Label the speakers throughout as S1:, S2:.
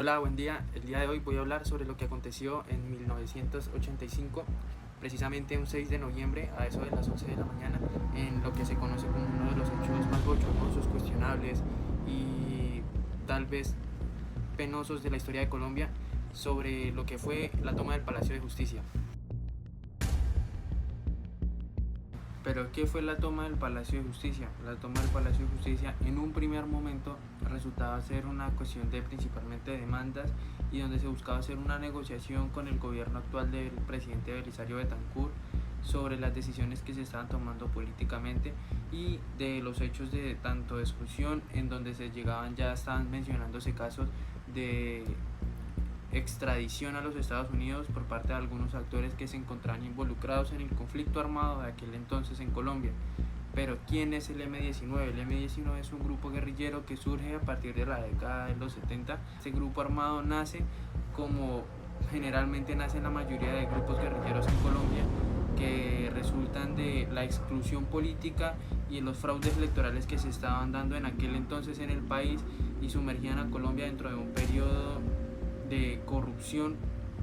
S1: Hola, buen día. El día de hoy voy a hablar sobre lo que aconteció en 1985, precisamente un 6 de noviembre a eso de las 11 de la mañana, en lo que se conoce como uno de los hechos más bochornosos, cuestionables y tal vez penosos de la historia de Colombia, sobre lo que fue la toma del Palacio de Justicia. Pero ¿qué fue la toma del Palacio de Justicia? La toma del Palacio de Justicia en un primer momento resultaba ser una cuestión de principalmente demandas y donde se buscaba hacer una negociación con el gobierno actual del presidente Belisario Betancur sobre las decisiones que se estaban tomando políticamente y de los hechos de tanto de exclusión en donde se llegaban, ya estaban mencionándose casos de extradición a los Estados Unidos por parte de algunos actores que se encontraban involucrados en el conflicto armado de aquel entonces en Colombia. Pero ¿quién es el M-19? El M-19 es un grupo guerrillero que surge a partir de la década de los 70. Este grupo armado nace como generalmente nacen la mayoría de grupos guerrilleros en Colombia, que resultan de la exclusión política y los fraudes electorales que se estaban dando en aquel entonces en el país y sumergían a Colombia dentro de un periodo de corrupción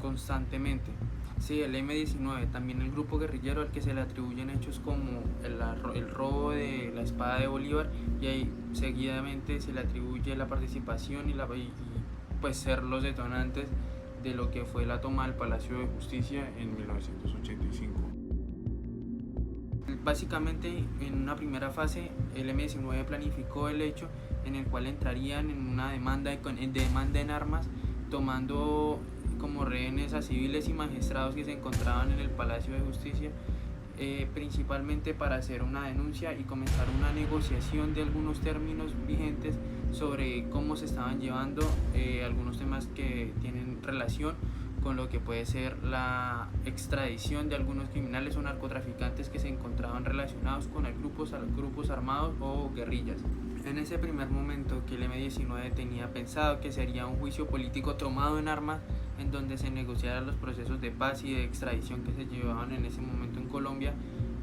S1: constantemente. Sí, el M-19, también el grupo guerrillero al que se le atribuyen hechos como el robo de la espada de Bolívar, y ahí seguidamente se le atribuye la participación y pues ser los detonantes de lo que fue la toma del Palacio de Justicia en 1985. Básicamente, en una primera fase, el M-19 planificó el hecho en el cual entrarían en una demanda en armas, tomando como rehenes a civiles y magistrados que se encontraban en el Palacio de Justicia, principalmente para hacer una denuncia y comenzar una negociación de algunos términos vigentes sobre cómo se estaban llevando algunos temas que tienen relación con lo que puede ser la extradición de algunos criminales o narcotraficantes que se encontraban relacionados con grupos armados o guerrillas. En ese primer momento que el M-19 tenía pensado que sería un juicio político tomado en armas, en donde se negociaran los procesos de paz y de extradición que se llevaban en ese momento en Colombia,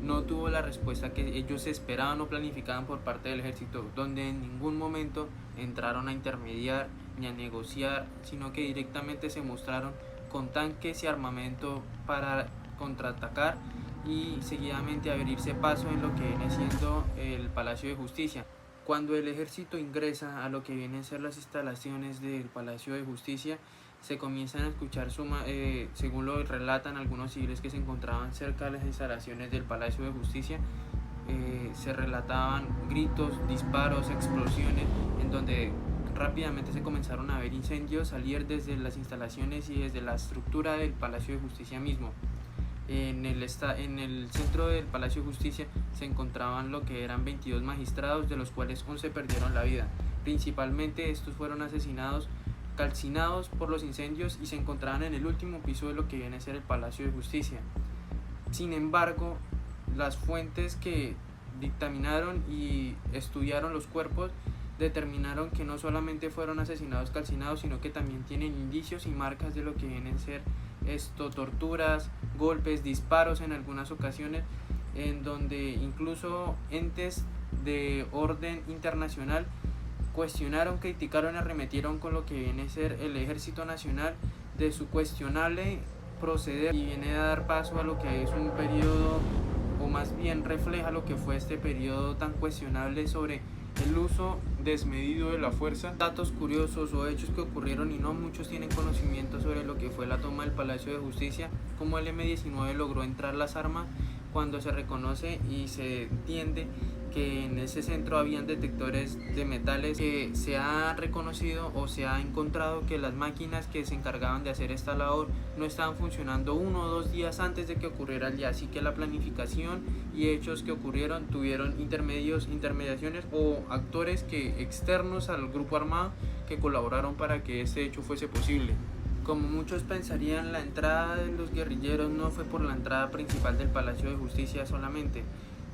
S1: no tuvo la respuesta que ellos esperaban o planificaban por parte del ejército, donde en ningún momento entraron a intermediar ni a negociar, sino que directamente se mostraron con tanques y armamento para contraatacar y seguidamente abrirse paso en lo que viene siendo el Palacio de Justicia. Cuando el ejército ingresa a lo que vienen a ser las instalaciones del Palacio de Justicia, se comienzan a escuchar, según lo relatan algunos civiles que se encontraban cerca de las instalaciones del Palacio de Justicia, se relataban gritos, disparos, explosiones, en donde rápidamente se comenzaron a ver incendios salir desde las instalaciones y desde la estructura del Palacio de Justicia mismo. En el centro del Palacio de Justicia se encontraban lo que eran 22 magistrados, de los cuales 11 perdieron la vida. Principalmente estos fueron asesinados, calcinados por los incendios, y se encontraban en el último piso de lo que viene a ser el Palacio de Justicia. Sin embargo, las fuentes que dictaminaron y estudiaron los cuerpos determinaron que no solamente fueron asesinados calcinados, sino que también tienen indicios y marcas de lo que vienen a ser torturas, golpes, disparos en algunas ocasiones, en donde incluso entes de orden internacional cuestionaron, criticaron y arremetieron con lo que viene a ser el Ejército Nacional de su cuestionable proceder, y viene a dar paso a lo que es un periodo, o más bien refleja lo que fue este periodo tan cuestionable sobre el uso desmedido de la fuerza. Datos curiosos o hechos que ocurrieron y no muchos tienen conocimiento sobre lo que fue la toma del Palacio de Justicia, cómo el M-19 logró entrar las armas, cuando se reconoce y se entiende que en ese centro habían detectores de metales, que se ha reconocido o se ha encontrado que las máquinas que se encargaban de hacer esta labor no estaban funcionando 1 o 2 días antes de que ocurriera el día, así que la planificación y hechos que ocurrieron tuvieron intermediaciones o actores externos al grupo armado que colaboraron para que este hecho fuese posible. Como muchos pensarían, la entrada de los guerrilleros no fue por la entrada principal del Palacio de Justicia solamente.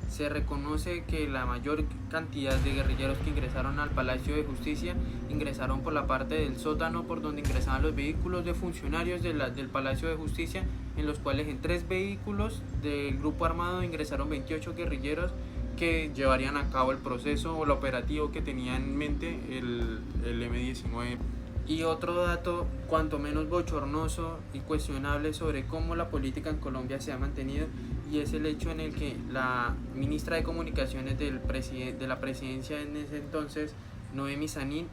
S1: Se reconoce que la mayor cantidad de guerrilleros que ingresaron al Palacio de Justicia ingresaron por la parte del sótano, por donde ingresaban los vehículos de funcionarios del Palacio de Justicia, en los cuales en 3 vehículos del grupo armado ingresaron 28 guerrilleros que llevarían a cabo el proceso o el operativo que tenía en mente el M-19. Y otro dato cuanto menos bochornoso y cuestionable sobre cómo la política en Colombia se ha mantenido, y es el hecho en el que la ministra de Comunicaciones de la presidencia en ese entonces, Noemi Sanín,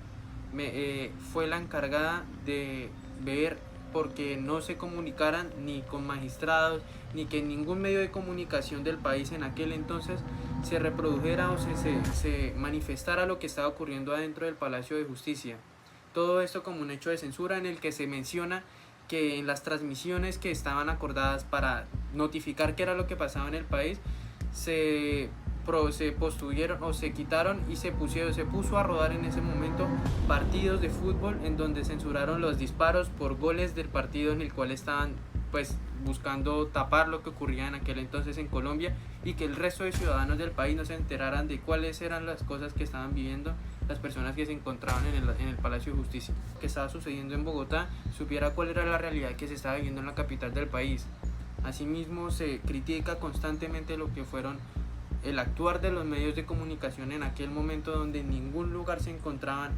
S1: fue la encargada de ver porque no se comunicaran ni con magistrados, ni que en ningún medio de comunicación del país en aquel entonces se reprodujera o se manifestara lo que estaba ocurriendo adentro del Palacio de Justicia. Todo esto como un hecho de censura en el que se menciona que en las transmisiones que estaban acordadas para notificar qué era lo que pasaba en el país, se postuvieron o se quitaron y se puso a rodar en ese momento partidos de fútbol en donde censuraron los disparos por goles del partido en el cual estaban pues buscando tapar lo que ocurría en aquel entonces en Colombia, y que el resto de ciudadanos del país no se enteraran de cuáles eran las cosas que estaban viviendo las personas que se encontraban en el Palacio de Justicia, que estaba sucediendo en Bogotá, supiera cuál era la realidad que se estaba viviendo en la capital del país. Asimismo, se critica constantemente lo que fueron el actuar de los medios de comunicación en aquel momento, donde en ningún lugar se encontraban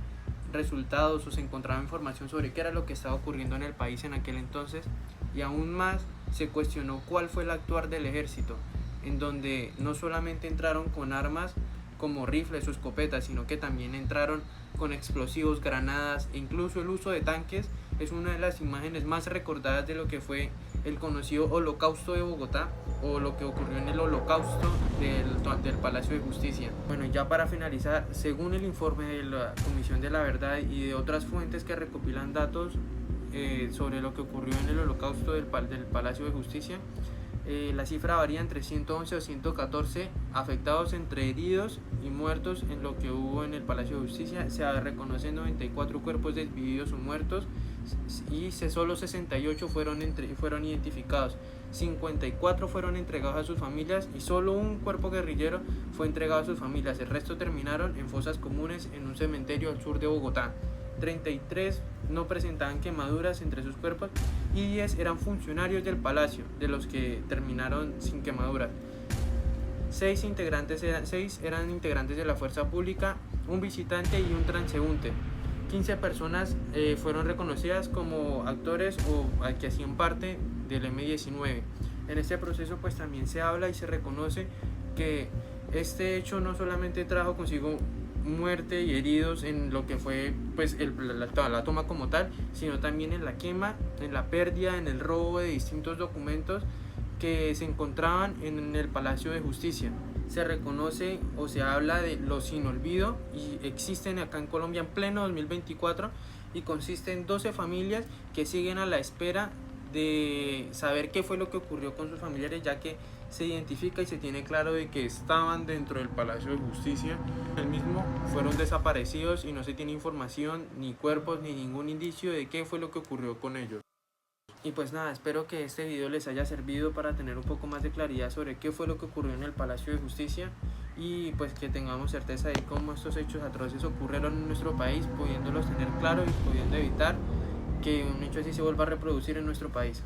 S1: resultados o se encontraba información sobre qué era lo que estaba ocurriendo en el país en aquel entonces. Y aún más se cuestionó cuál fue el actuar del ejército, en donde no solamente entraron con armas como rifles o escopetas, sino que también entraron con explosivos, granadas e incluso el uso de tanques. Es una de las imágenes más recordadas de lo que fue el conocido Holocausto de Bogotá, o lo que ocurrió en el Holocausto del Palacio de Justicia. Bueno, ya para finalizar, según el informe de la Comisión de la Verdad y de otras fuentes que recopilan datos sobre lo que ocurrió en el Holocausto del Palacio de Justicia, la cifra varía entre 111 o 114 afectados entre heridos y muertos en lo que hubo en el Palacio de Justicia. Se reconocen 94 cuerpos desvividos o muertos, y solo 68 fueron identificados, 54 fueron entregados a sus familias y solo un cuerpo guerrillero fue entregado a sus familias. El resto terminaron en fosas comunes en un cementerio al sur de Bogotá. 33 no presentaban quemaduras entre sus cuerpos y 10 eran funcionarios del palacio, de los que terminaron sin quemaduras. 6 eran integrantes de la fuerza pública, un visitante y un transeúnte. 15 personas fueron reconocidas como actores o que hacían parte del M-19. En este proceso pues también se habla y se reconoce que este hecho no solamente trajo consigo muerte y heridos en lo que fue pues la toma como tal, sino también en la quema, en la pérdida, en el robo de distintos documentos que se encontraban en el Palacio de Justicia. Se reconoce o se habla de los sin olvido, y existen acá en Colombia en pleno 2024, y consiste en 12 familias que siguen a la espera de saber qué fue lo que ocurrió con sus familiares, ya que se identifica y se tiene claro de que estaban dentro del Palacio de Justicia. El mismo fueron desaparecidos y no se tiene información, ni cuerpos, ni ningún indicio de qué fue lo que ocurrió con ellos. Y pues nada, espero que este video les haya servido para tener un poco más de claridad sobre qué fue lo que ocurrió en el Palacio de Justicia, y pues que tengamos certeza de cómo estos hechos atroces ocurrieron en nuestro país, pudiéndolos tener claro y pudiendo evitar que un hecho así se vuelva a reproducir en nuestro país.